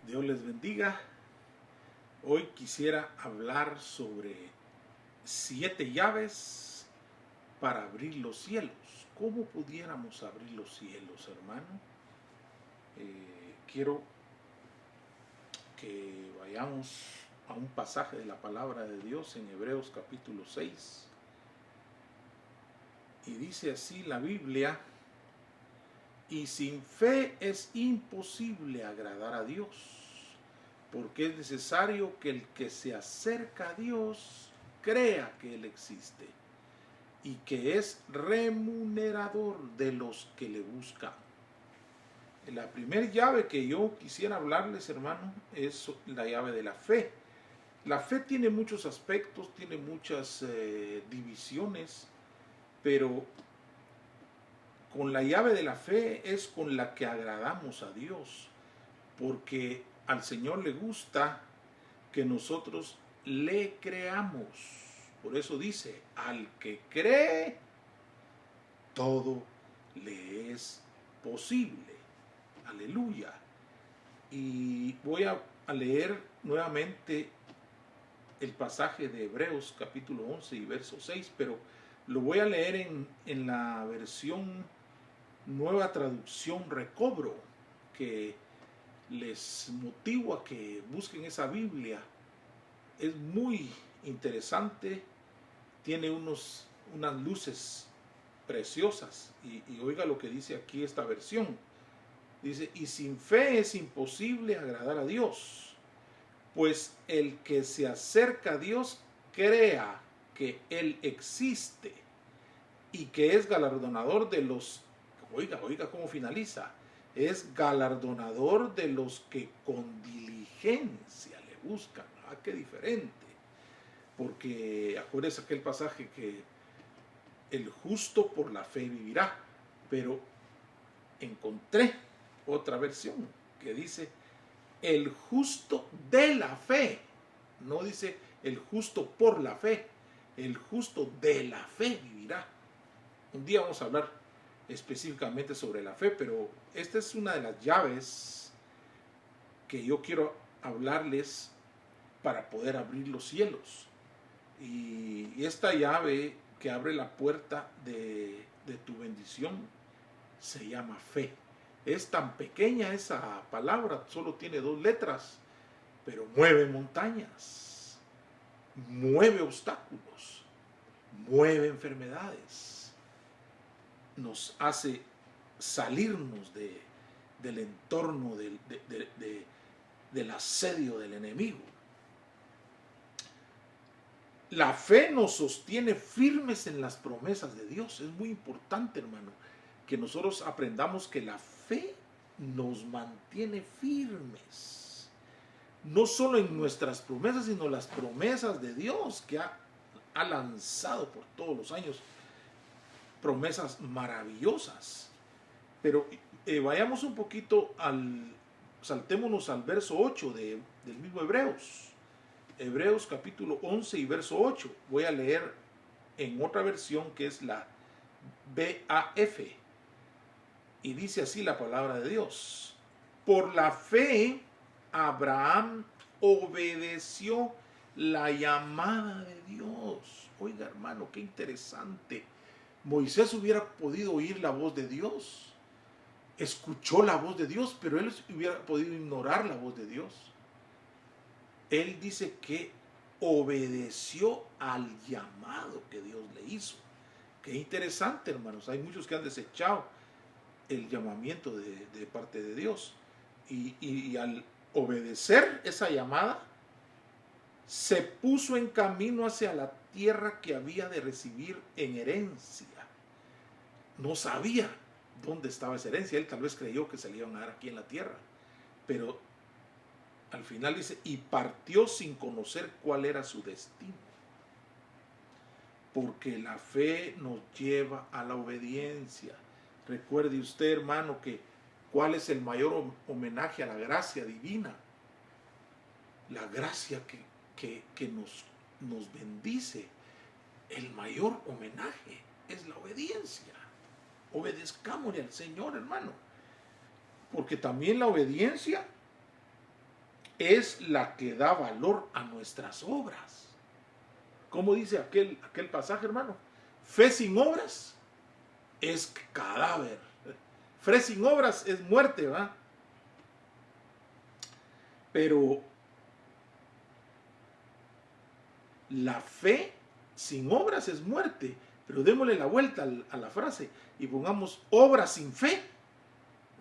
Dios les bendiga. Hoy quisiera hablar sobre 7 llaves para abrir los cielos. ¿Cómo pudiéramos abrir los cielos, hermano? Quiero que vayamos a un pasaje de la palabra de Dios en Hebreos capítulo 6. Y dice así la Biblia: y sin fe es imposible agradar a Dios, porque es necesario que el que se acerca a Dios crea que Él existe y que es remunerador de los que le buscan. La primera llave que yo quisiera hablarles, hermano, es la llave de la fe. La fe tiene muchos aspectos, tiene muchas divisiones, pero con la llave de la fe es con la que agradamos a Dios, porque al Señor le gusta que nosotros le creamos. Por eso dice: al que cree, todo le es posible. Aleluya. Y voy a leer nuevamente el pasaje de Hebreos capítulo 11 y verso 6, pero lo voy a leer en la versión Nueva Traducción Recobro, que les motivo a que busquen esa Biblia. Es muy interesante, tiene unas luces preciosas, y oiga lo que dice aquí esta versión. Dice: y sin fe es imposible agradar a Dios, pues el que se acerca a Dios crea que Él existe y que es galardonador de los... Oiga cómo finaliza: es galardonador de los que con diligencia le buscan. Ah, qué diferente. Porque acuérdense aquel pasaje que el justo por la fe vivirá. Pero encontré otra versión que dice: el justo de la fe. No dice el justo por la fe, el justo de la fe vivirá. Un día vamos a hablar específicamente sobre la fe, pero esta es una de las llaves que yo quiero hablarles para poder abrir los cielos. Y esta llave que abre la puerta de tu bendición se llama fe. Es tan pequeña esa palabra, solo tiene 2 letras, pero mueve montañas, mueve obstáculos, mueve enfermedades, nos hace salirnos del entorno del asedio del enemigo. La fe nos sostiene firmes en las promesas de Dios. Es muy importante, hermano, que nosotros aprendamos que la fe nos mantiene firmes, no solo en nuestras promesas, sino las promesas de Dios que ha lanzado por todos los años. Promesas maravillosas. Pero vayamos un poquito saltémonos al verso 8 del mismo Hebreos. Hebreos capítulo 11 y verso 8. Voy a leer en otra versión que es la BAF. Y dice así la palabra de Dios: por la fe Abraham obedeció la llamada de Dios. Oiga, hermano, qué interesante. Moisés hubiera podido oír la voz de Dios, escuchó la voz de Dios, pero él hubiera podido ignorar la voz de Dios. Él dice que obedeció al llamado que Dios le hizo. Qué interesante, hermanos. Hay muchos que han desechado el llamamiento de parte de Dios. Y al obedecer esa llamada, se puso en camino hacia la tierra que había de recibir en herencia. No sabía dónde estaba esa herencia. Él tal vez creyó que se le iban a dar aquí en la tierra. Pero al final dice: y partió sin conocer cuál era su destino. Porque la fe nos lleva a la obediencia. Recuerde usted, hermano, que cuál es el mayor homenaje a la gracia divina. La gracia que nos bendice. El mayor homenaje es la obediencia. Obedezcámosle al Señor, hermano. Porque también la obediencia es la que da valor a nuestras obras. ¿Cómo dice aquel pasaje, hermano? Fe sin obras es cadáver. Fe sin obras es muerte, ¿va? Pero la fe sin obras es muerte. Pero démosle la vuelta a la frase y pongamos obras sin fe.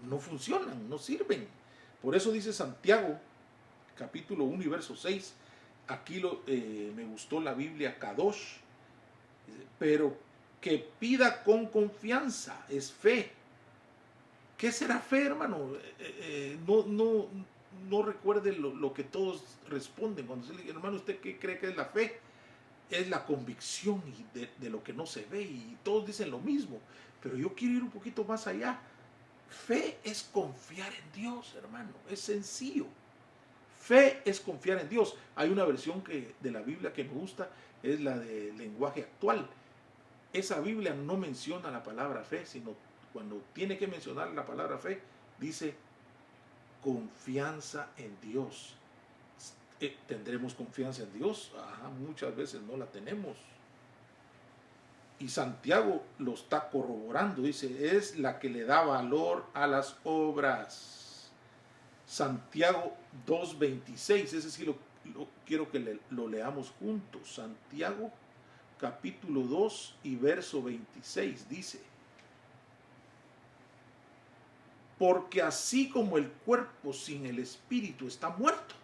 No funcionan, no sirven. Por eso dice Santiago, capítulo 1 y verso 6. Aquí me gustó la Biblia Kadosh. Pero que pida con confianza, es fe. ¿Qué será fe, hermano? No recuerde lo que todos responden. Cuando se le dice, hermano, ¿usted qué cree que es la fe? Es la convicción de lo que no se ve, y todos dicen lo mismo, pero yo quiero ir un poquito más allá. Fe es confiar en Dios, hermano, es sencillo. Fe es confiar en Dios. Hay una versión de la Biblia que me gusta, es la de lenguaje actual. Esa Biblia no menciona la palabra fe, sino cuando tiene que mencionar la palabra fe, dice confianza en Dios. ¿Tendremos confianza en Dios? Muchas veces no la tenemos. Y Santiago lo está corroborando, dice, es la que le da valor a las obras. Santiago 2:26, ese sí lo quiero que lo leamos juntos. Santiago capítulo 2 y verso 26 dice: porque así como el cuerpo sin el espíritu está muerto,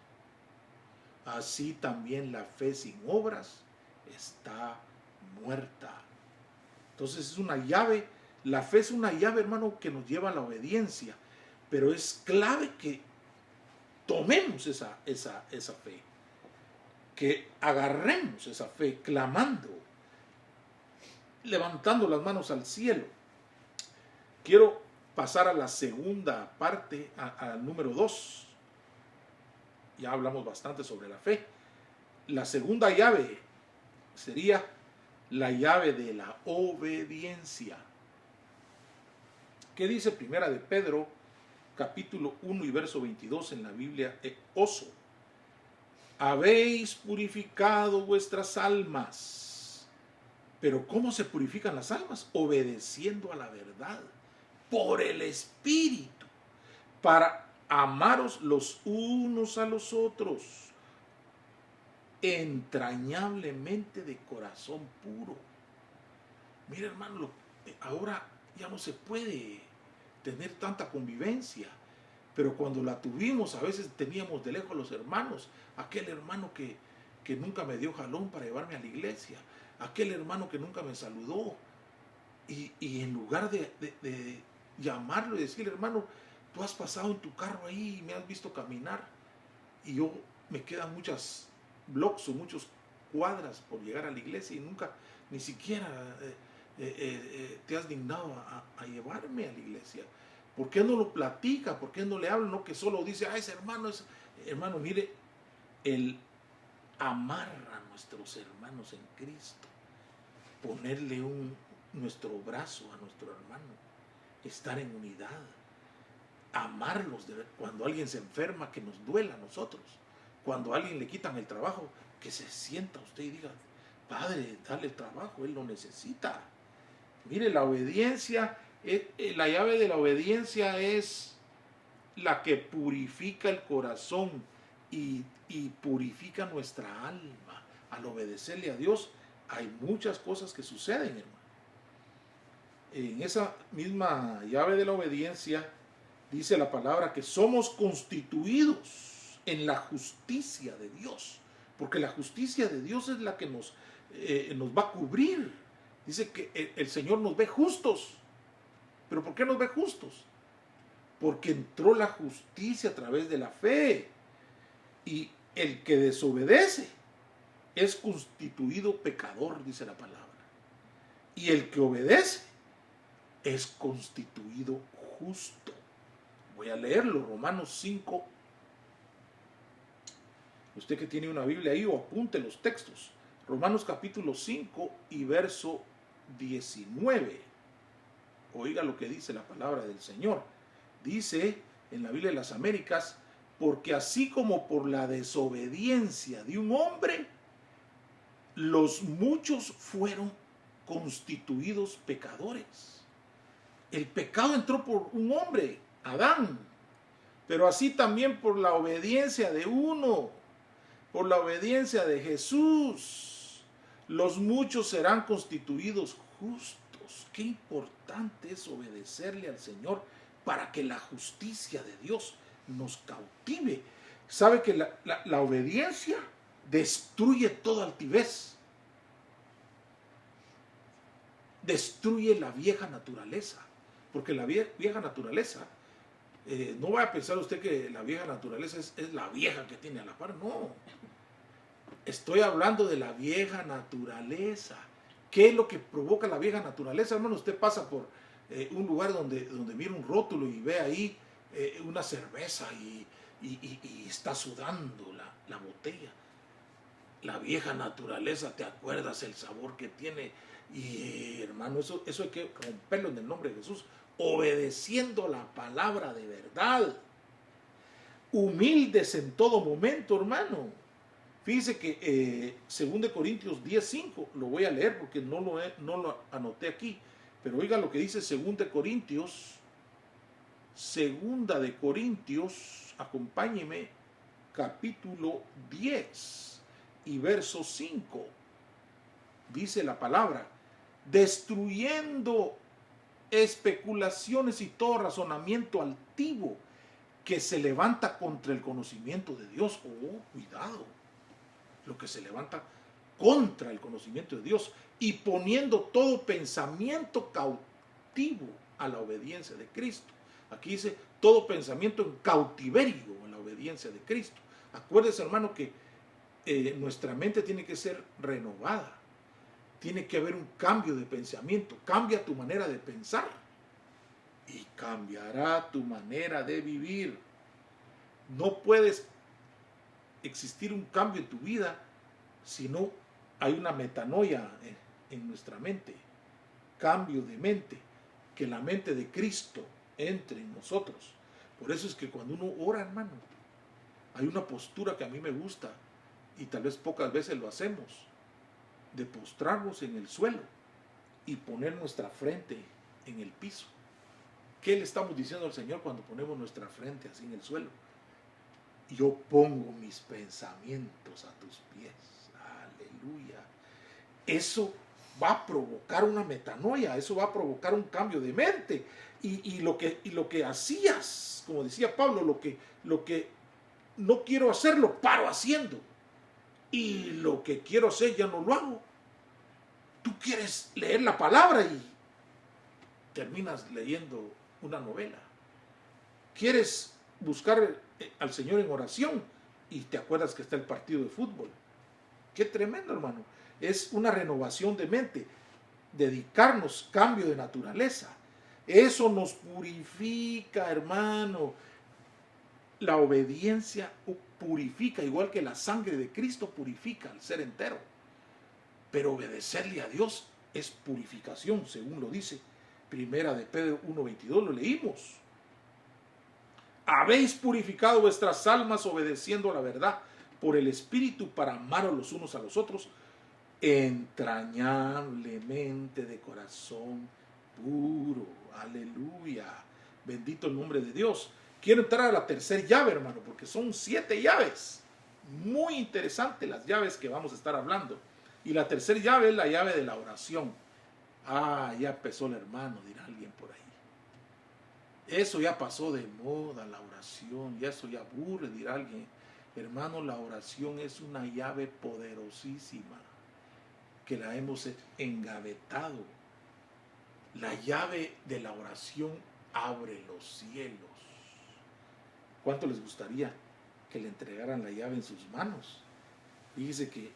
así también la fe sin obras está muerta. Entonces es una llave, la fe es una llave, hermano, que nos lleva a la obediencia, pero es clave que tomemos esa fe, que agarremos esa fe clamando, levantando las manos al cielo. Quiero pasar a la segunda parte, al número 2. Ya hablamos bastante sobre la fe. La segunda llave sería la llave de la obediencia. ¿Qué dice Primera de Pedro, capítulo 1 y verso 22 en la Biblia Oso? Habéis purificado vuestras almas. ¿Pero cómo se purifican las almas? Obedeciendo a la verdad, por el Espíritu, para amaros los unos a los otros, entrañablemente de corazón puro. Mira, hermano, ahora ya no se puede tener tanta convivencia, pero cuando la tuvimos, a veces teníamos de lejos a los hermanos, aquel hermano que nunca me dio jalón para llevarme a la iglesia, aquel hermano que nunca me saludó, y en lugar de llamarlo y decirle, hermano, tú has pasado en tu carro ahí y me has visto caminar, y yo me quedan muchas blocks o muchas cuadras por llegar a la iglesia y nunca, ni siquiera te has dignado a llevarme a la iglesia. ¿Por qué no lo platica? ¿Por qué no le habla? No que solo dice, ese hermano es... Hermano, mire, el amar a nuestros hermanos en Cristo, ponerle nuestro brazo a nuestro hermano, estar en unidad, amarlos, cuando alguien se enferma, que nos duela a nosotros, cuando a alguien le quitan el trabajo, que se sienta usted y diga, Padre, dale el trabajo, él lo necesita. Mire, la obediencia, la llave de la obediencia es la que purifica el corazón y purifica nuestra alma. Al obedecerle a Dios hay muchas cosas que suceden, hermano. En esa misma llave de la obediencia dice la palabra que somos constituidos en la justicia de Dios, porque la justicia de Dios es la que nos va a cubrir. Dice que el Señor nos ve justos. ¿Pero por qué nos ve justos? Porque entró la justicia a través de la fe. Y el que desobedece es constituido pecador, dice la palabra. Y el que obedece es constituido justo. Voy a leerlo, Romanos 5. Usted que tiene una Biblia ahí, o apunte los textos. Romanos capítulo 5 y verso 19. Oiga lo que dice la palabra del Señor. Dice en la Biblia de las Américas, porque así como por la desobediencia de un hombre, los muchos fueron constituidos pecadores. El pecado entró por un hombre, Adán, pero así también por la obediencia de uno, por la obediencia de Jesús, los muchos serán constituidos justos. Qué importante es obedecerle al Señor para que la justicia de Dios nos cautive. ¿Sabe que la obediencia destruye toda altivez? Destruye la vieja naturaleza. Porque la vieja naturaleza, no vaya a pensar usted que la vieja naturaleza es la vieja que tiene a la par. No. Estoy hablando de la vieja naturaleza. ¿Qué es lo que provoca la vieja naturaleza? Hermano, usted pasa por un lugar donde mira un rótulo y ve ahí una cerveza y está sudando la botella. La vieja naturaleza, ¿te acuerdas el sabor que tiene? Y hermano, eso hay que romperlo en el nombre de Jesús, obedeciendo la palabra de verdad. Humildes en todo momento, hermano. Fíjese que 2 Corintios 10:5, lo voy a leer porque no lo anoté aquí, pero oiga lo que dice 2 Corintios, acompáñeme, capítulo 10 y verso 5. Dice la palabra: destruyendo especulaciones y todo razonamiento altivo que se levanta contra el conocimiento de Dios. Oh, cuidado, lo que se levanta contra el conocimiento de Dios, y poniendo todo pensamiento cautivo a la obediencia de Cristo. Aquí dice todo pensamiento en cautiverio a la obediencia de Cristo. Acuérdese, hermano, que nuestra mente tiene que ser renovada. Tiene que haber un cambio de pensamiento. Cambia tu manera de pensar y cambiará tu manera de vivir. No puedes existir un cambio en tu vida si no hay una metanoia en nuestra mente. Cambio de mente. Que la mente de Cristo entre en nosotros. Por eso es que cuando uno ora, hermano, hay una postura que a mí me gusta y tal vez pocas veces lo hacemos, de postrarnos en el suelo y poner nuestra frente en el piso. ¿Qué le estamos diciendo al Señor cuando ponemos nuestra frente así en el suelo? Yo pongo mis pensamientos a tus pies. Aleluya. Eso va a provocar una metanoia, eso va a provocar un cambio de mente. Y lo que hacías, como decía Pablo, lo que no quiero hacer, lo paro haciendo. Y lo que quiero hacer ya no lo hago. Tú quieres leer la palabra y terminas leyendo una novela. Quieres buscar al Señor en oración y te acuerdas que está el partido de fútbol. Qué tremendo, hermano. Es una renovación de mente. Dedicarnos, cambio de naturaleza. Eso nos purifica, hermano. La obediencia purifica, igual que la sangre de Cristo purifica al ser entero. Pero obedecerle a Dios es purificación, según lo dice Primera de Pedro 1:22, lo leímos. Habéis purificado vuestras almas obedeciendo la verdad por el Espíritu para amaros los unos a los otros entrañablemente de corazón puro. Aleluya. Bendito el nombre de Dios. Quiero entrar a la tercera llave, hermano, porque son 7 llaves. Muy interesantes las llaves que vamos a estar hablando. Y la tercera llave es la llave de la oración. Ah, ya empezó el hermano, dirá alguien por ahí. Eso ya pasó de moda, la oración, y eso ya aburre, dirá alguien. Hermano, la oración es una llave poderosísima que la hemos engavetado. La llave de la oración abre los cielos. ¿Cuánto les gustaría que le entregaran la llave en sus manos? Fíjese que,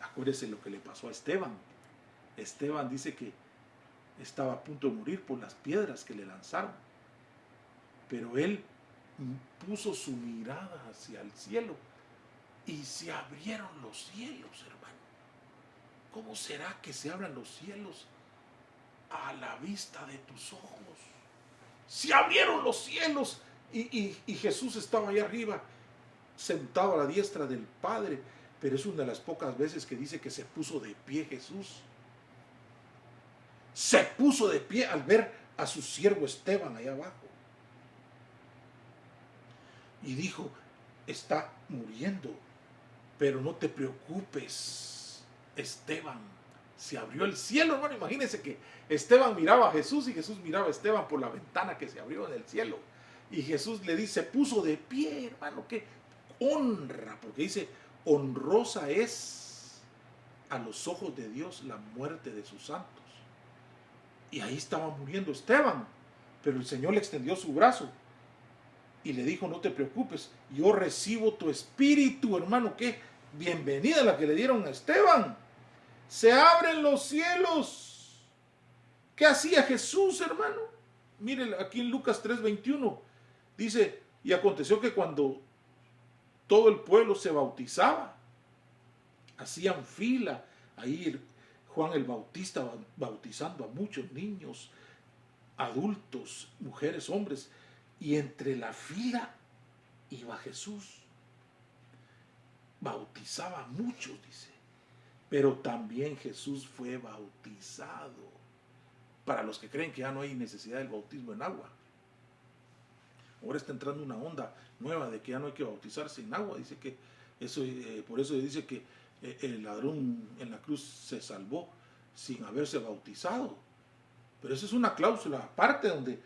acuérdese lo que le pasó a Esteban. Esteban dice que estaba a punto de morir por las piedras que le lanzaron. Pero él puso su mirada hacia el cielo y se abrieron los cielos, hermano. ¿Cómo será que se abran los cielos a la vista de tus ojos? Se abrieron los cielos y Jesús estaba allá arriba sentado a la diestra del Padre, pero es una de las pocas veces que dice que se puso de pie Jesús. Se puso de pie al ver a su siervo Esteban allá abajo. Y dijo, está muriendo, pero no te preocupes, Esteban. Se abrió el cielo, hermano. Imagínense que Esteban miraba a Jesús y Jesús miraba a Esteban por la ventana que se abrió en el cielo. Y Jesús le dice, se puso de pie, hermano, que honra, porque dice, honrosa es a los ojos de Dios la muerte de sus santos. Y ahí estaba muriendo Esteban, pero el Señor le extendió su brazo y le dijo, no te preocupes, yo recibo tu espíritu, hermano. Qué bienvenida la que le dieron a Esteban. Se abren los cielos. ¿Qué hacía Jesús, hermano? Miren aquí en Lucas 3:21 dice, y aconteció que cuando todo el pueblo se bautizaba, hacían fila, ahí Juan el Bautista bautizando a muchos niños, adultos, mujeres, hombres, y entre la fila iba Jesús. Bautizaba a muchos, dice, pero también Jesús fue bautizado. Para los que creen que ya no hay necesidad del bautismo en agua. Ahora está entrando una onda nueva de que ya no hay que bautizarse en agua. Dice que eso, por eso dice que el ladrón en la cruz se salvó sin haberse bautizado. Pero eso es una cláusula aparte donde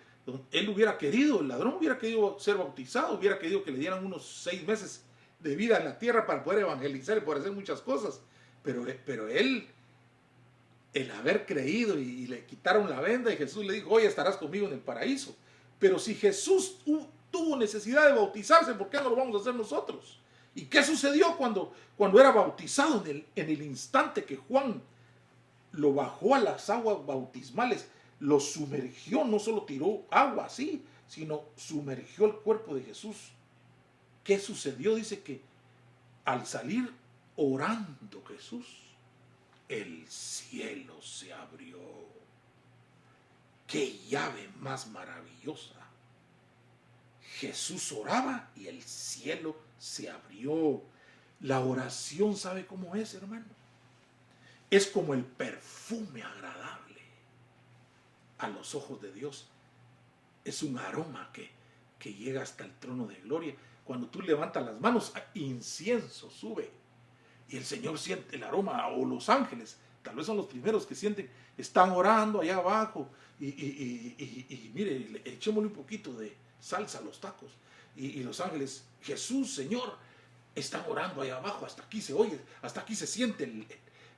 él hubiera querido, el ladrón hubiera querido ser bautizado, hubiera querido que le dieran unos 6 meses de vida en la tierra para poder evangelizar y poder hacer muchas cosas. Pero él, el haber creído y le quitaron la venda y Jesús le dijo, hoy estarás conmigo en el paraíso. Pero si Jesús tuvo necesidad de bautizarse, ¿por qué no lo vamos a hacer nosotros? ¿Y qué sucedió cuando era bautizado? En el instante que Juan lo bajó a las aguas bautismales, lo sumergió, no solo tiró agua así, sino sumergió el cuerpo de Jesús. ¿Qué sucedió? Dice que al salir orando Jesús, el cielo se abrió. ¡Qué llave más maravillosa! Jesús oraba y el cielo se abrió. La oración, ¿sabe cómo es, hermano? Es como el perfume agradable a los ojos de Dios. Es un aroma que llega hasta el trono de gloria. Cuando tú levantas las manos, incienso sube. Y el Señor siente el aroma, o los ángeles, tal vez son los primeros que sienten, están orando allá abajo. Y mire, echémosle un poquito de salsa a los tacos. Y los ángeles, Jesús, Señor, están orando allá abajo. Hasta aquí se oye, hasta aquí se siente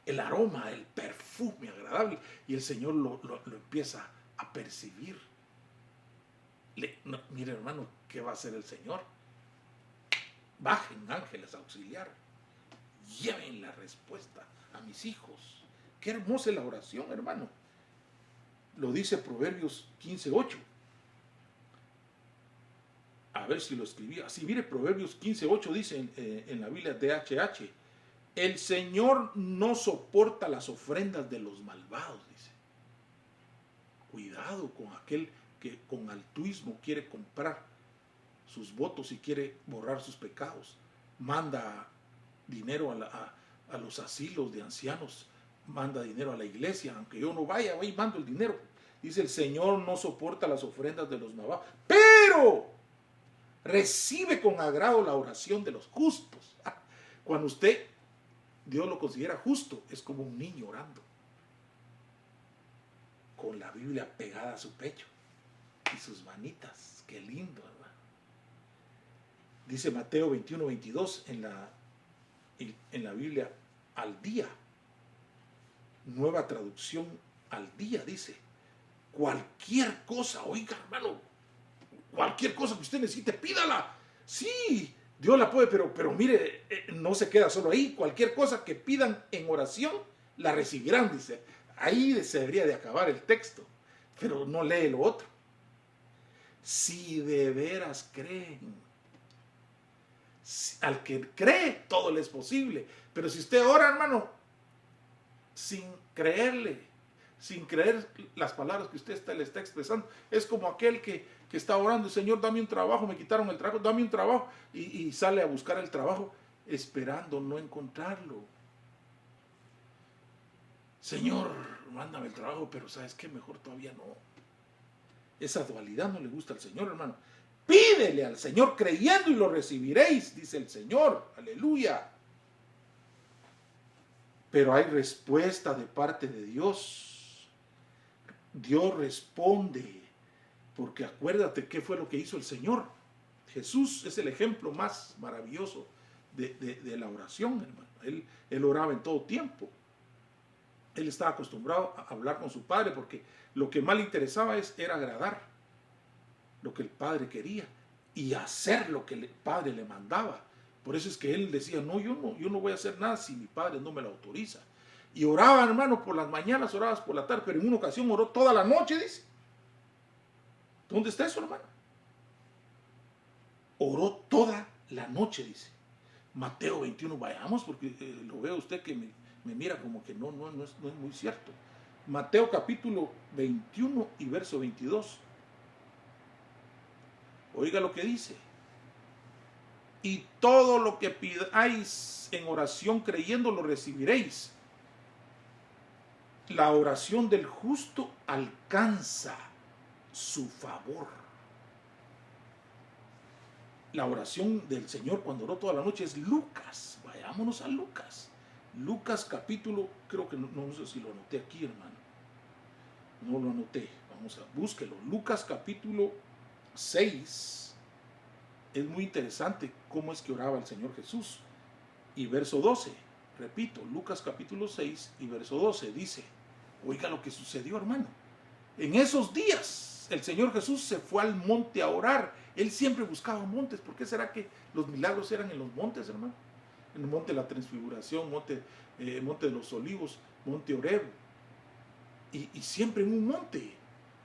el aroma, el perfume agradable. Y el Señor lo empieza a percibir. Mire, hermano, ¿qué va a hacer el Señor? Bajen ángeles a auxiliar. Lleven la respuesta a mis hijos. Qué hermosa es la oración, hermano. Lo dice Proverbios 15:8. A ver si lo escribí. Así, mire, Proverbios 15:8 dice en la Biblia de HH. El Señor no soporta las ofrendas de los malvados, dice. Cuidado con aquel que con altruismo quiere comprar sus votos y quiere borrar sus pecados. Manda dinero a los asilos de ancianos, manda dinero a la iglesia, aunque yo no vaya, voy y mando el dinero. Dice, el Señor no soporta las ofrendas de los malvados, pero recibe con agrado la oración de los justos. Cuando Dios lo considera justo, es como un niño orando, con la Biblia pegada a su pecho y sus manitas. Qué lindo, ¿verdad? Dice Mateo 21:22 en la Biblia al día, nueva traducción al día, dice, cualquier cosa, oiga, hermano, cualquier cosa que usted necesite, pídala. Sí, Dios la puede, pero mire, no se queda solo ahí. Cualquier cosa que pidan en oración, la recibirán, dice. Ahí se debería de acabar el texto, pero no lee lo otro. Si de veras creen, al que cree, todo le es posible. Pero si usted ora, hermano, sin creerle, sin creer las palabras que usted le está expresando, es como aquel que que está orando, Señor, dame un trabajo, me quitaron el trabajo, dame un trabajo, y sale a buscar el trabajo esperando no encontrarlo. Señor, mándame el trabajo, pero ¿sabes qué? Mejor todavía no. Esa dualidad no le gusta al Señor, hermano. Pídele al Señor creyendo y lo recibiréis, dice el Señor. Aleluya. Pero hay respuesta de parte de Dios. Dios responde. Porque acuérdate qué fue lo que hizo el Señor. Jesús es el ejemplo más maravilloso de la oración, hermano. Él oraba en todo tiempo. Él estaba acostumbrado a hablar con su Padre porque lo que más le interesaba era agradar lo que el Padre quería y hacer lo que el Padre le mandaba. Por eso es que él decía, no, yo no voy a hacer nada si mi Padre no me lo autoriza. Y oraba, hermano, por las mañanas, orabas por la tarde, pero en una ocasión oró toda la noche, dice. ¿Dónde está eso, hermano? Oró toda la noche, dice. Mateo 21, vayamos, porque lo veo usted que me mira como que no es muy cierto. Mateo capítulo 21 y verso 22. Oiga lo que dice. Y todo lo que pidáis en oración creyendo lo recibiréis. La oración del justo alcanza su favor. La oración del Señor cuando oró toda la noche es Lucas. Vayámonos a Lucas. Lucas capítulo, creo que no sé si lo anoté aquí, hermano. No lo anoté. Vamos a búsquelo. Lucas capítulo 6. Es muy interesante cómo es que oraba el Señor Jesús. Y verso 12, repito, Lucas capítulo 6 y verso 12 dice, oiga lo que sucedió, hermano. En esos días el Señor Jesús se fue al monte a orar. Él siempre buscaba montes. ¿Por qué será que los milagros eran en los montes, hermano? En el monte de la transfiguración, monte de los olivos, monte Oreb. Y siempre en un monte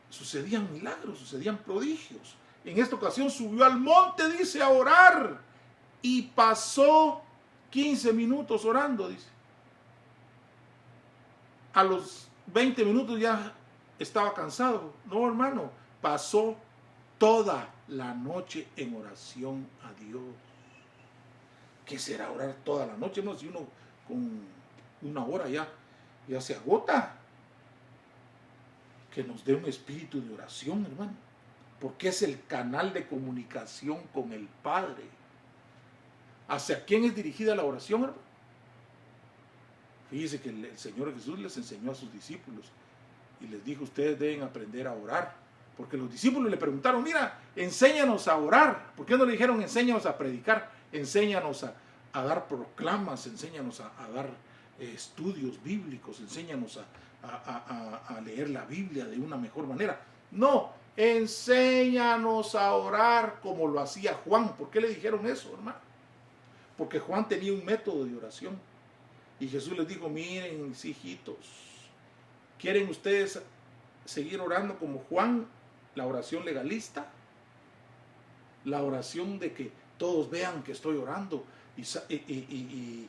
sucedían milagros, sucedían prodigios. En esta ocasión subió al monte, dice, a orar. Y pasó 15 minutos orando, dice. A los 20 minutos ya estaba cansado. No, hermano, pasó toda la noche en oración a Dios. ¿Qué será orar toda la noche? No, si uno con una hora ya se agota. Que nos dé un espíritu de oración, hermano. Porque es el canal de comunicación con el Padre. ¿Hacia quién es dirigida la oración, hermano? Fíjese que el Señor Jesús les enseñó a sus discípulos y les dijo, ustedes deben aprender a orar. Porque los discípulos le preguntaron, mira, enséñanos a orar. ¿Por qué no le dijeron, enséñanos a predicar? Enséñanos a dar proclamas, enséñanos a dar estudios bíblicos, enséñanos a leer la Biblia de una mejor manera. No, enséñanos a orar como lo hacía Juan. ¿Por qué le dijeron eso, hermano? Porque Juan tenía un método de oración. Y Jesús les dijo, miren, mis hijitos, ¿quieren ustedes seguir orando como Juan? La oración legalista, la oración de que todos vean que estoy orando y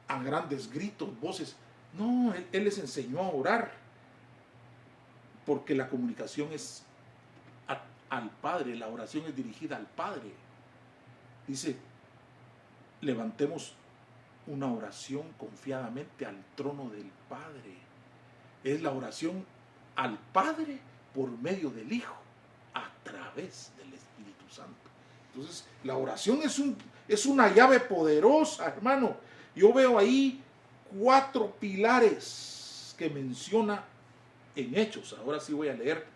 a grandes gritos, voces. No, él les enseñó a orar, porque la comunicación es al Padre, la oración es dirigida al Padre. Dice, levantemos una oración confiadamente al trono del Padre. Es la oración al Padre por medio del Hijo, a través del Espíritu Santo. Entonces, la oración es una llave poderosa, hermano. Yo veo ahí 4 pilares que menciona en Hechos. Ahora sí voy a leer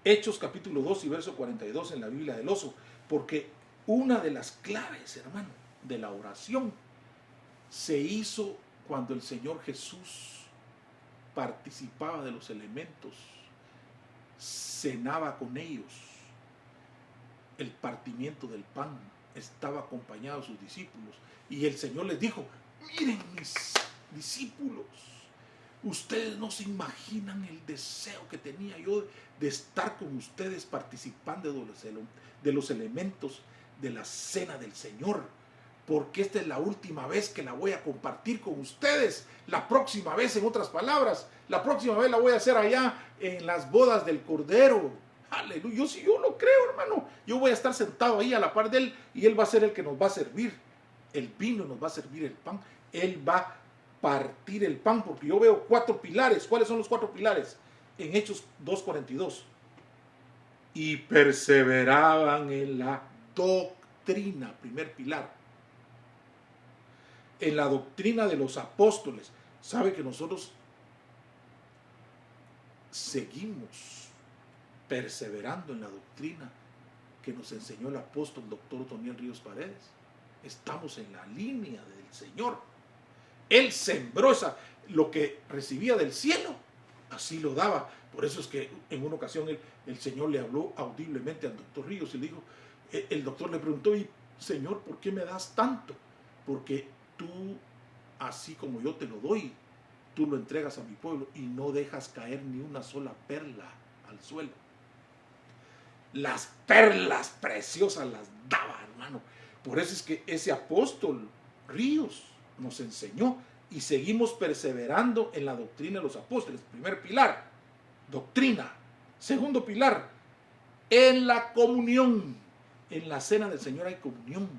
Hechos capítulo 2 y verso 42 en la Biblia del Oso, porque una de las claves, hermano, de la oración se hizo cuando el Señor Jesús participaba de los elementos, cenaba con ellos. El partimiento del pan estaba acompañado de sus discípulos y el Señor les dijo, miren mis discípulos, ustedes no se imaginan el deseo que tenía yo de estar con ustedes participando de los elementos de la cena del Señor, porque esta es la última vez que la voy a compartir con ustedes. La próxima vez, en otras palabras, la próxima vez la voy a hacer allá en las bodas del Cordero. Aleluya. Yo lo creo, hermano. Yo voy a estar sentado ahí a la par de él y él va a ser el que nos va a servir el vino, nos va a servir el pan. Él va a partir el pan, porque yo veo 4 pilares. ¿Cuáles son los 4 pilares? En Hechos 2:42. Y perseveraban en la doctrina, primer pilar. En la doctrina de los apóstoles. ¿Sabe que nosotros seguimos perseverando en la doctrina que nos enseñó el apóstol doctor Otoniel Ríos Paredes? Estamos en la línea del Señor. Él sembró lo que recibía del cielo, así lo daba. Por eso es que en una ocasión el Señor le habló audiblemente al doctor Ríos y le dijo, el doctor le preguntó, y Señor, ¿por qué me das tanto? Porque tú, así como yo te lo doy, tú lo entregas a mi pueblo y no dejas caer ni una sola perla al suelo. Las perlas preciosas las daba, hermano. Por eso es que ese apóstol Ríos nos enseñó y seguimos perseverando en la doctrina de los apóstoles. Primer pilar, doctrina. Segundo pilar, en la comunión. En la cena del Señor hay comunión,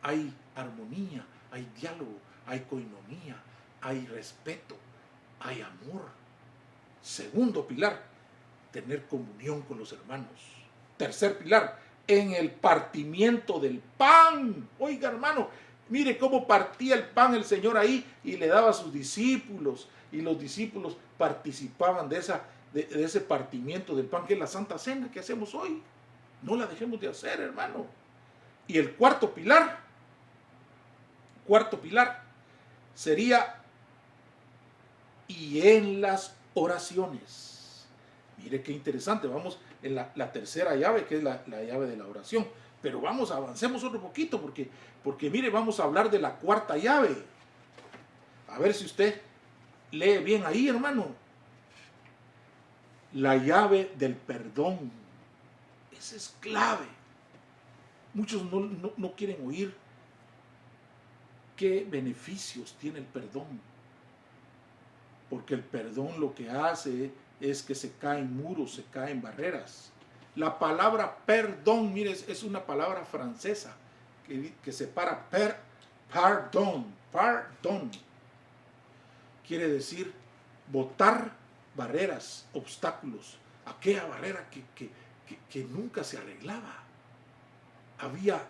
hay armonía, hay diálogo, hay coinonía, hay respeto, hay amor. Segundo pilar, tener comunión con los hermanos. Tercer pilar, en el partimiento del pan. Oiga, hermano, mire cómo partía el pan el Señor ahí y le daba a sus discípulos, y los discípulos participaban de ese partimiento del pan, que es la Santa Cena que hacemos hoy. No la dejemos de hacer, hermano. Y el cuarto pilar sería y en las oraciones. Mire qué interesante. Vamos en la tercera llave, que es la llave de la oración. Pero avancemos otro poquito, porque mire, vamos a hablar de la cuarta llave. A ver si usted lee bien ahí, hermano. La llave del perdón. Esa es clave. Muchos no quieren oír qué beneficios tiene el perdón. Porque el perdón lo que hace es que se caen muros, se caen barreras. La palabra perdón, mire, es una palabra francesa que separa pardon. Quiere decir botar barreras, obstáculos. Aquella barrera que nunca se arreglaba. Había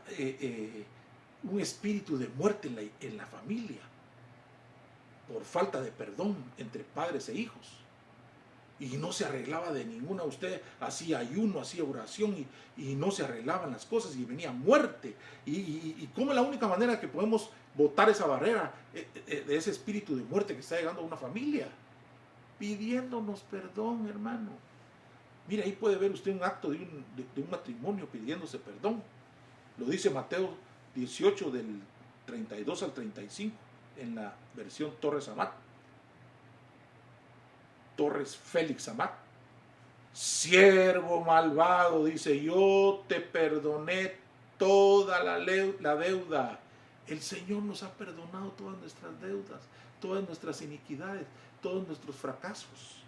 un espíritu de muerte en la familia por falta de perdón entre padres e hijos. Y no se arreglaba de ninguna. Usted hacía ayuno, hacía oración y no se arreglaban las cosas y venía muerte. Y ¿cómo es la única manera que podemos botar esa barrera de ese espíritu de muerte que está llegando a una familia? Pidiéndonos perdón, hermano. Mire, ahí puede ver usted un acto de un matrimonio pidiéndose perdón. Lo dice Mateo 18 del 32 al 35 en la versión Torres Amat. Torres Félix Amat. Siervo malvado, dice, yo te perdoné toda la deuda. El Señor nos ha perdonado todas nuestras deudas, todas nuestras iniquidades, todos nuestros fracasos.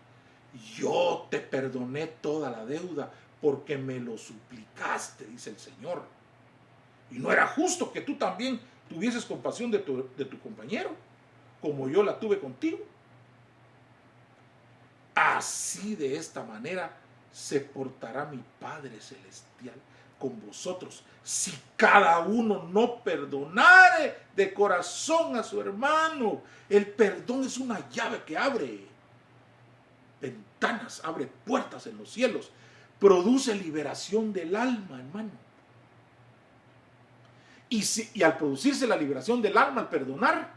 Yo te perdoné toda la deuda porque me lo suplicaste, dice el Señor. Y no era justo que tú también tuvieses compasión de tu compañero, como yo la tuve contigo. Así, de esta manera se portará mi Padre Celestial con vosotros, si cada uno no perdonare de corazón a su hermano. El perdón es una llave que abre ventanas, abre puertas en los cielos, produce liberación del alma, hermano. Y al producirse la liberación del alma, al perdonar,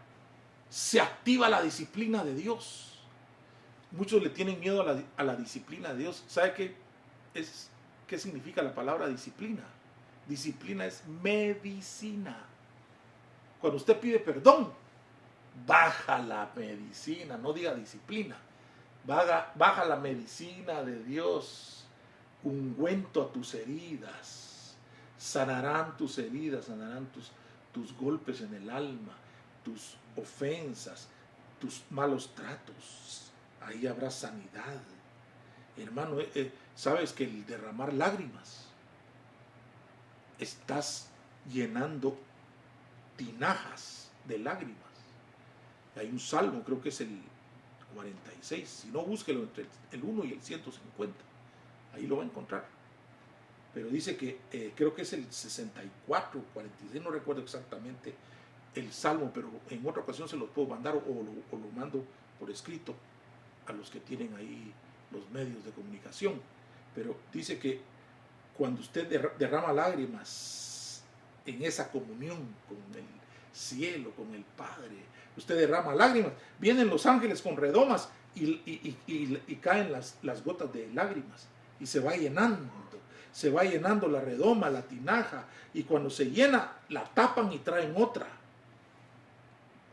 se activa la disciplina de Dios. Muchos le tienen miedo a la disciplina de Dios. ¿Sabe qué significa la palabra disciplina? Disciplina es medicina. Cuando usted pide perdón, baja la medicina, no diga disciplina. Baja la medicina de Dios, ungüento a tus heridas. Sanarán tus heridas, sanarán tus golpes en el alma, tus ofensas, tus malos tratos. Ahí habrá sanidad. Hermano, sabes que el derramar lágrimas, estás llenando tinajas de lágrimas. Hay un salmo, creo que es el 46, si no, búsquelo entre el 1 y el 150, ahí lo va a encontrar. Pero dice que, creo que es el 64, 46, no recuerdo exactamente el salmo, pero en otra ocasión se los puedo mandar o lo mando por escrito a los que tienen ahí los medios de comunicación. Pero dice que cuando usted derrama lágrimas en esa comunión con el cielo, con el Padre, usted derrama lágrimas, vienen los ángeles con redomas y caen las gotas de lágrimas y se va llenando la redoma, la tinaja, y cuando se llena la tapan y traen otra.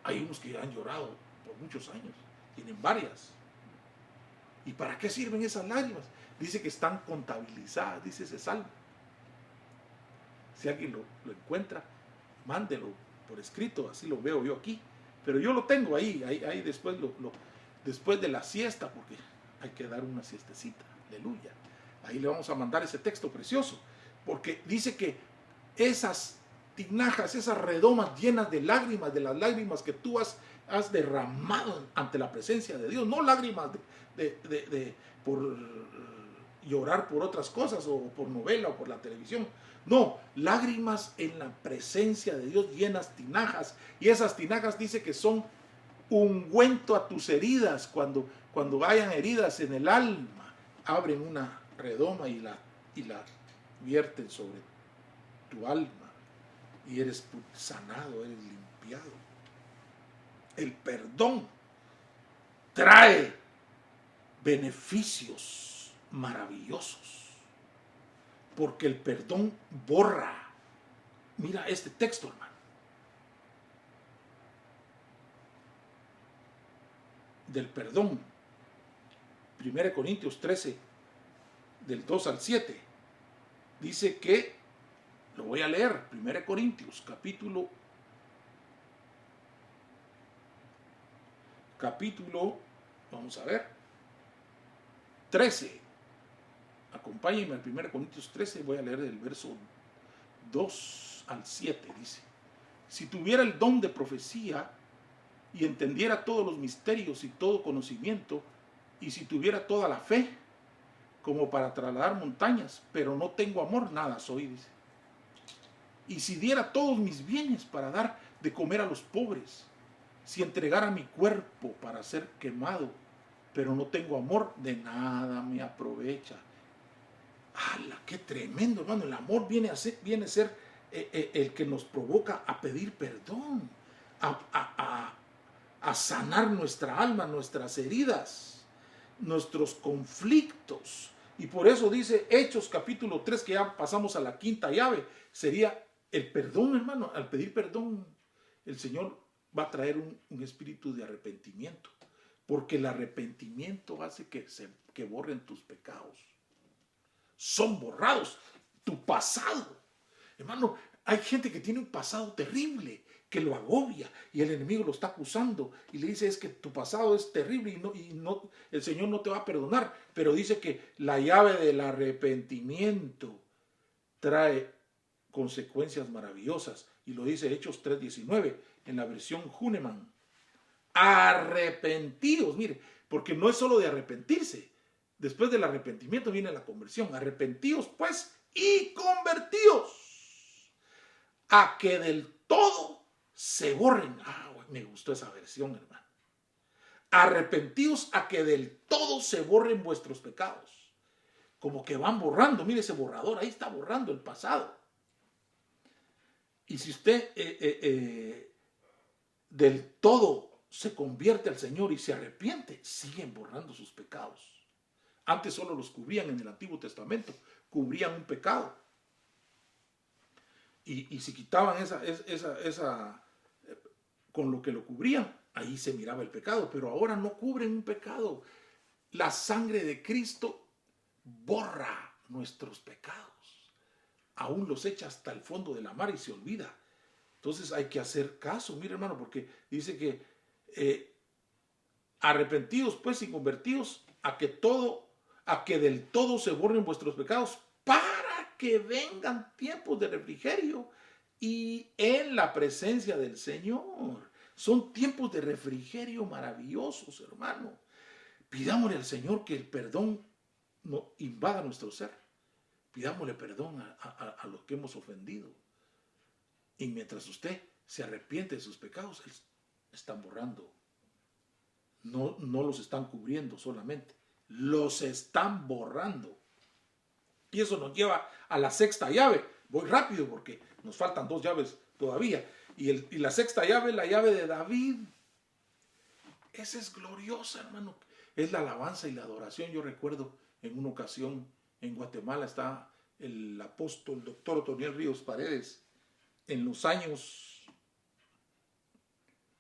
Hay unos que han llorado por muchos años, tienen varias. ¿Y para qué sirven esas lágrimas? Dice que están contabilizadas, dice ese salmo. Si alguien lo encuentra, mándelo por escrito, así lo veo yo aquí. Pero yo lo tengo ahí después, después de la siesta, porque hay que dar una siestecita, aleluya. Ahí le vamos a mandar ese texto precioso, porque dice que esas tinajas, esas redomas llenas de lágrimas, de las lágrimas que tú has derramado ante la presencia de Dios, no lágrimas por llorar por otras cosas o por novela o por la televisión, no, lágrimas en la presencia de Dios, llenas tinajas, y esas tinajas dice que son ungüento a tus heridas. Cuando hayan heridas en el alma, abren una redoma y la vierten sobre tu alma y eres sanado, eres limpiado. El perdón trae beneficios maravillosos, porque el perdón borra. Mira este texto, hermano. Del perdón, 1 Corintios 13, del 2 al 7, dice que, lo voy a leer, 1 Corintios, capítulo, vamos a ver, 13, acompáñenme al 1 Corintios 13, voy a leer del verso 2 al 7, dice: si tuviera el don de profecía y entendiera todos los misterios y todo conocimiento, y si tuviera toda la fe como para trasladar montañas, pero no tengo amor, nada soy, dice. Y si diera todos mis bienes para dar de comer a los pobres, si entregara mi cuerpo para ser quemado, pero no tengo amor, de nada me aprovecha. ¡Hala! ¡Qué tremendo, hermano! El amor viene a ser el que nos provoca a pedir perdón, a sanar nuestra alma, nuestras heridas, nuestros conflictos. Y por eso dice Hechos capítulo 3, que ya pasamos a la quinta llave, sería el perdón, hermano. Al pedir perdón, el Señor va a traer un espíritu de arrepentimiento, porque el arrepentimiento hace que borren tus pecados. Son borrados. Tu pasado, hermano, hay gente que tiene un pasado terrible, que lo agobia, y el enemigo lo está acusando y le dice: es que tu pasado es terrible y no, el Señor no te va a perdonar. Pero dice que la llave del arrepentimiento trae consecuencias maravillosas, y lo dice Hechos 3:19 en la versión Hahnemann. Arrepentidos, mire, porque no es solo de arrepentirse. Después del arrepentimiento viene la conversión. Arrepentidos pues y convertidos a que del todo se borren. Me gustó esa versión, hermano. Arrepentidos a que del todo se borren vuestros pecados. Como que van borrando, mire ese borrador, ahí está borrando el pasado. Y si usted del todo se convierte al Señor y se arrepiente, siguen borrando sus pecados. Antes solo los cubrían en el Antiguo Testamento, cubrían un pecado. Y si quitaban esa con lo que lo cubrían, ahí se miraba el pecado. Pero ahora no cubren un pecado. La sangre de Cristo borra nuestros pecados. Aún los echa hasta el fondo de la mar y se olvida. Entonces hay que hacer caso, mire, hermano, porque dice que arrepentidos pues y convertidos a a que del todo se borren vuestros pecados, para que vengan tiempos de refrigerio y en la presencia del Señor. Son tiempos de refrigerio maravillosos, hermano. Pidámosle al Señor que el perdón no invada nuestro ser. Pidámosle perdón a los que hemos ofendido. Y mientras usted se arrepiente de sus pecados, están borrando. No los están cubriendo solamente, los están borrando. Y eso nos lleva a la sexta llave. Voy rápido porque nos faltan 2 llaves todavía. Y la sexta llave, la llave de David. Esa es gloriosa, hermano. Es la alabanza y la adoración. Yo recuerdo en una ocasión en Guatemala está el apóstol doctor Otoniel Ríos Paredes. En los años,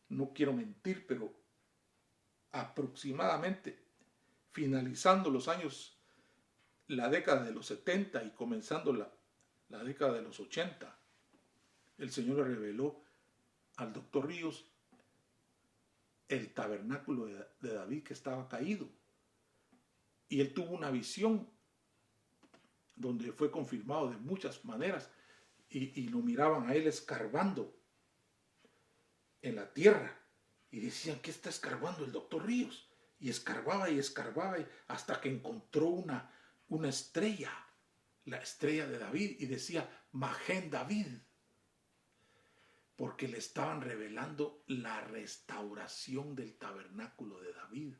no quiero mentir, pero aproximadamente finalizando los años, la década de los 70 y comenzando la década de los 80, el Señor le reveló al doctor Ríos el tabernáculo de David que estaba caído. Y él tuvo una visión donde fue confirmado de muchas maneras y lo miraban a él escarbando en la tierra y decían, ¿qué está escarbando el doctor Ríos? Y escarbaba hasta que encontró una estrella, la estrella de David, y decía Magén David, porque le estaban revelando la restauración del tabernáculo de David.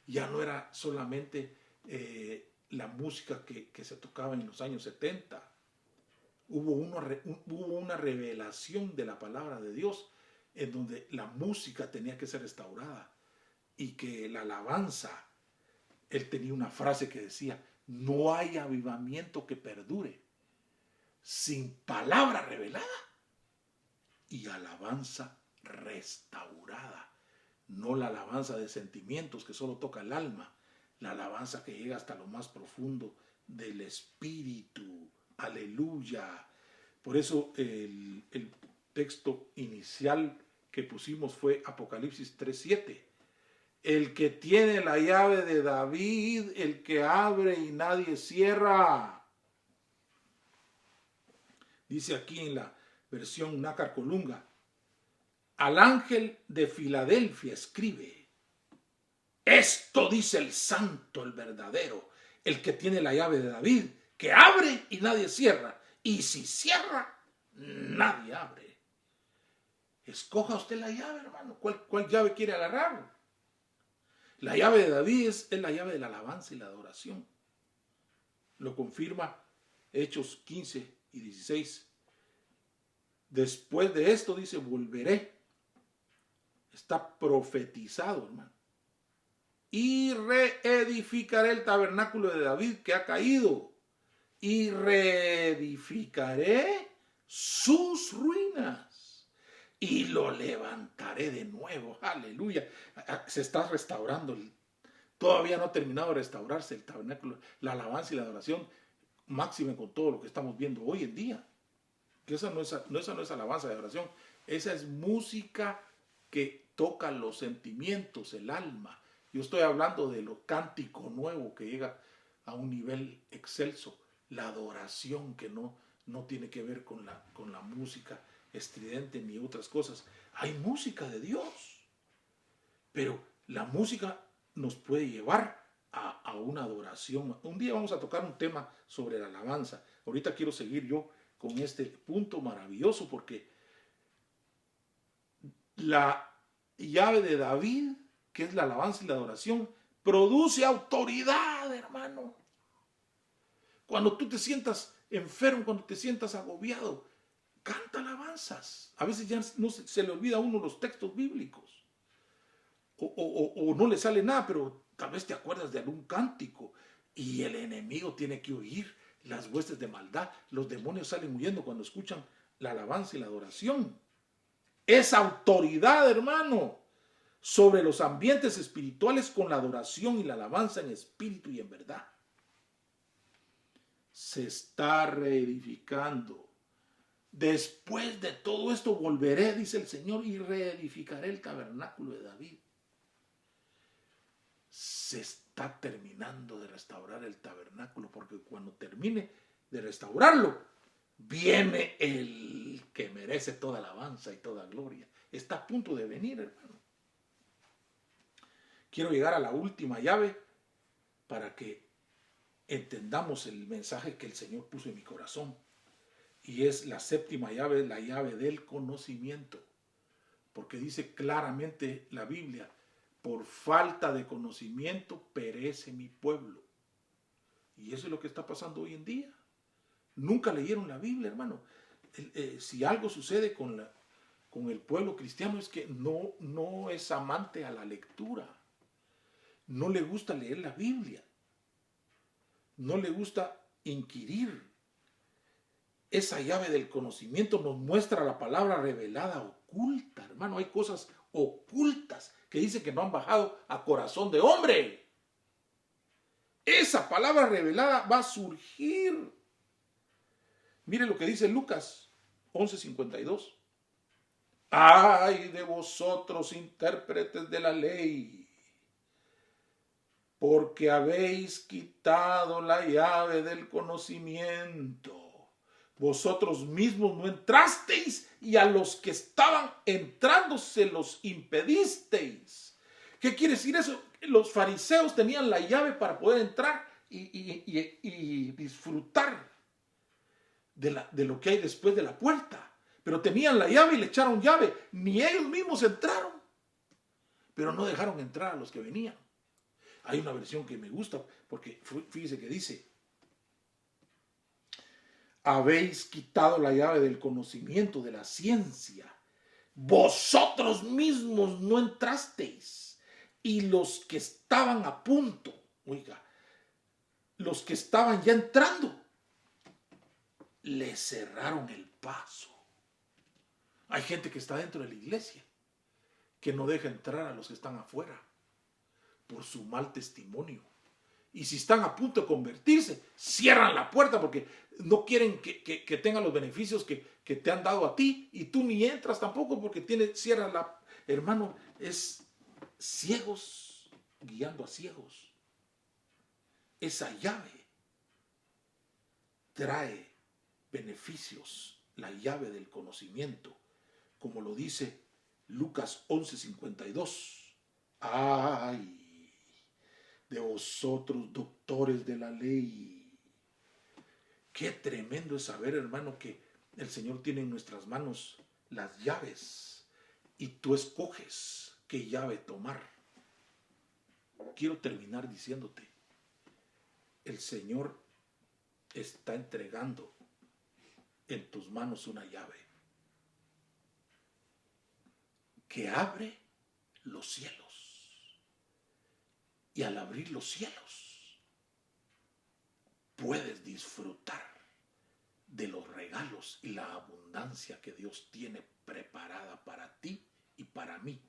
Ya no era solamente la música que se tocaba en los años 70. Hubo una revelación de la palabra de Dios en donde la música tenía que ser restaurada y que la alabanza, él tenía una frase que decía, no hay avivamiento que perdure sin palabra revelada y alabanza restaurada. No la alabanza de sentimientos que solo toca el alma, la alabanza que llega hasta lo más profundo del espíritu. Aleluya. Por eso el texto inicial que pusimos fue Apocalipsis 3:7. El que tiene la llave de David, el que abre y nadie cierra. Dice aquí en la versión Nácar Colunga, al ángel de Filadelfia escribe, esto dice el santo, el verdadero, el que tiene la llave de David, que abre y nadie cierra, y si cierra, nadie abre. Escoja usted la llave, hermano. ¿Cuál llave quiere agarrar? La llave de David es la llave de la alabanza y la adoración. Lo confirma Hechos 15 y 16. Después de esto dice, volveré. Está profetizado, hermano. Y reedificaré el tabernáculo de David que ha caído. Y reedificaré sus ruinas. Y lo levantaré de nuevo. Aleluya. Se está restaurando. Todavía no ha terminado de restaurarse el tabernáculo, la alabanza y la adoración, máxime con todo lo que estamos viendo hoy en día. Que esa no es alabanza y adoración. Esa es música que toca los sentimientos, el alma. Yo estoy hablando de lo cántico nuevo que llega a un nivel excelso. La adoración que no tiene que ver con la música estridente ni otras cosas. Hay música de Dios, pero la música nos puede llevar a una adoración. Un día vamos a tocar un tema sobre la alabanza. Ahorita quiero seguir yo con este punto maravilloso porque la llave de David, que es la alabanza y la adoración, produce autoridad, hermano. Cuando tú te sientas enfermo, cuando te sientas agobiado, canta alabanzas. A veces ya no se le olvida a uno los textos bíblicos. O no le sale nada, pero tal vez te acuerdas de algún cántico. Y el enemigo tiene que huir. Las huestes de maldad, los demonios salen huyendo cuando escuchan la alabanza y la adoración. Es autoridad, hermano, sobre los ambientes espirituales con la adoración y la alabanza en espíritu y en verdad. Se está reedificando. Después de todo esto volveré, dice el Señor, y reedificaré el tabernáculo de David. Se está está terminando de restaurar el tabernáculo, porque cuando termine de restaurarlo, viene el que merece toda alabanza y toda gloria. Está a punto de venir, hermano. Quiero llegar a la última llave para que entendamos el mensaje que el Señor puso en mi corazón. Y es la séptima llave, la llave del conocimiento. Porque dice claramente la Biblia, por falta de conocimiento perece mi pueblo. Y eso es lo que está pasando hoy en día. Nunca leyeron la Biblia, hermano. Si algo sucede con el pueblo cristiano es que no es amante a la lectura. No le gusta leer la Biblia. No le gusta inquirir. Esa llave del conocimiento nos muestra la palabra revelada oculta, hermano. Hay cosas ocultas que dice que no han bajado a corazón de hombre. Esa palabra revelada va a surgir. Mire lo que dice Lucas 11:52. Ay de vosotros, intérpretes de la ley, porque habéis quitado la llave del conocimiento. Vosotros mismos no entrasteis y a los que estaban entrando se los impedisteis. ¿Qué quiere decir eso? Los fariseos tenían la llave para poder entrar y disfrutar de lo que hay después de la puerta. Pero tenían la llave y le echaron llave. Ni ellos mismos entraron. Pero no dejaron entrar a los que venían. Hay una versión que me gusta porque fíjese que dice: habéis quitado la llave del conocimiento, de la ciencia. Vosotros mismos no entrasteis. Y los que estaban a punto, oiga, los que estaban ya entrando, le cerraron el paso. Hay gente que está dentro de la iglesia que no deja entrar a los que están afuera por su mal testimonio. Y si están a punto de convertirse, cierran la puerta porque no quieren que tengan los beneficios que te han dado a ti, y tú ni entras tampoco porque cierra la... Hermano, es ciegos guiando a ciegos. Esa llave trae beneficios, la llave del conocimiento, como lo dice Lucas 11:52. Ay de vosotros, doctores de la ley. Qué tremendo es saber, hermano, que el Señor tiene en nuestras manos las llaves y tú escoges qué llave tomar. Quiero terminar diciéndote, el Señor está entregando en tus manos una llave que abre los cielos. Y al abrir los cielos, puedes disfrutar de los regalos y la abundancia que Dios tiene preparada para ti y para mí.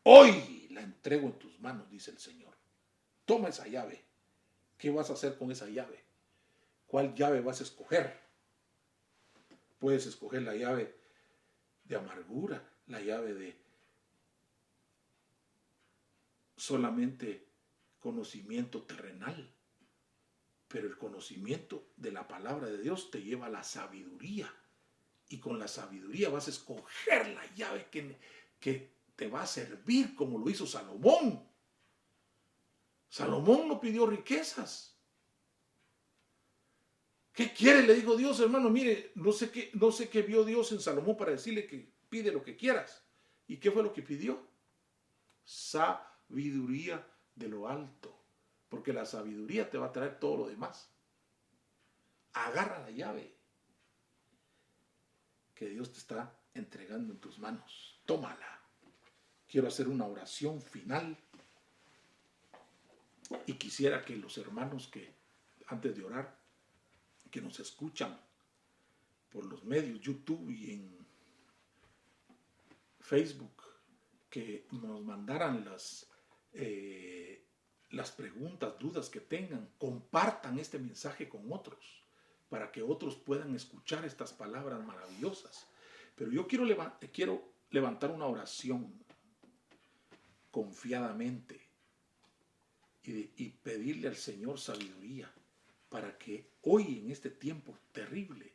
Hoy la entrego en tus manos, dice el Señor. Toma esa llave. ¿Qué vas a hacer con esa llave? ¿Cuál llave vas a escoger? Puedes escoger la llave de amargura, la llave de solamente conocimiento terrenal, pero el conocimiento de la palabra de Dios te lleva a la sabiduría, y con la sabiduría vas a escoger la llave que te va a servir, como lo hizo Salomón. Salomón no pidió riquezas. ¿Qué quiere? Le dijo Dios, hermano, mire, no sé qué vio Dios en Salomón para decirle que pide lo que quieras. ¿Y qué fue lo que pidió? Sabiduría de lo alto, porque la sabiduría te va a traer todo lo demás. Agarra la llave que Dios te está entregando en tus manos. Tómala. Quiero hacer una oración final y quisiera que los hermanos que antes de orar, que nos escuchan por los medios YouTube y en Facebook, que nos mandaran las preguntas, dudas que tengan. Compartan este mensaje con otros para que otros puedan escuchar estas palabras maravillosas. Pero yo quiero levantar una oración confiadamente, y pedirle al Señor sabiduría para que hoy en este tiempo terrible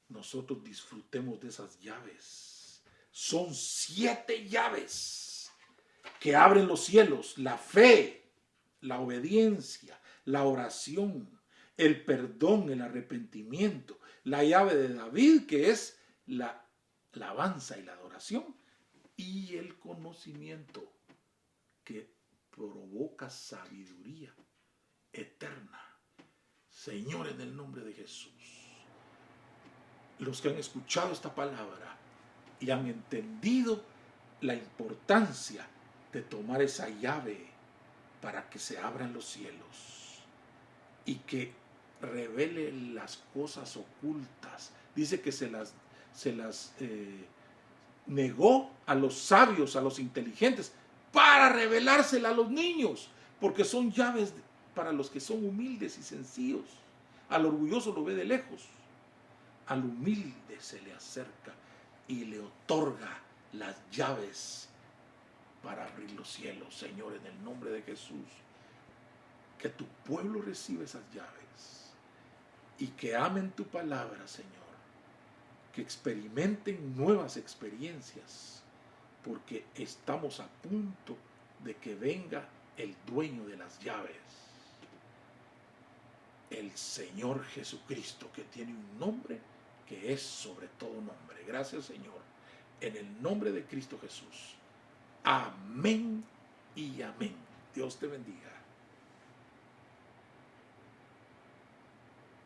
nosotros disfrutemos de esas llaves. Son 7 llaves que abren los cielos: la fe, la obediencia, la oración, el perdón, el arrepentimiento, la llave de David, que es la alabanza y la adoración, y el conocimiento, que provoca sabiduría eterna. Señor, en el nombre de Jesús, los que han escuchado esta palabra y han entendido la importancia de tomar esa llave para que se abran los cielos y que revele las cosas ocultas. Dice que se las negó a los sabios, a los inteligentes, para revelársela a los niños, porque son llaves para los que son humildes y sencillos. Al orgulloso lo ve de lejos, al humilde se le acerca y le otorga las llaves para abrir los cielos. Señor, en el nombre de Jesús, que tu pueblo reciba esas llaves y que amen tu palabra, Señor, que experimenten nuevas experiencias, porque estamos a punto de que venga el dueño de las llaves, el Señor Jesucristo, que tiene un nombre que es sobre todo nombre. Gracias, Señor, en el nombre de Cristo Jesús. Amén y amén. Dios te bendiga.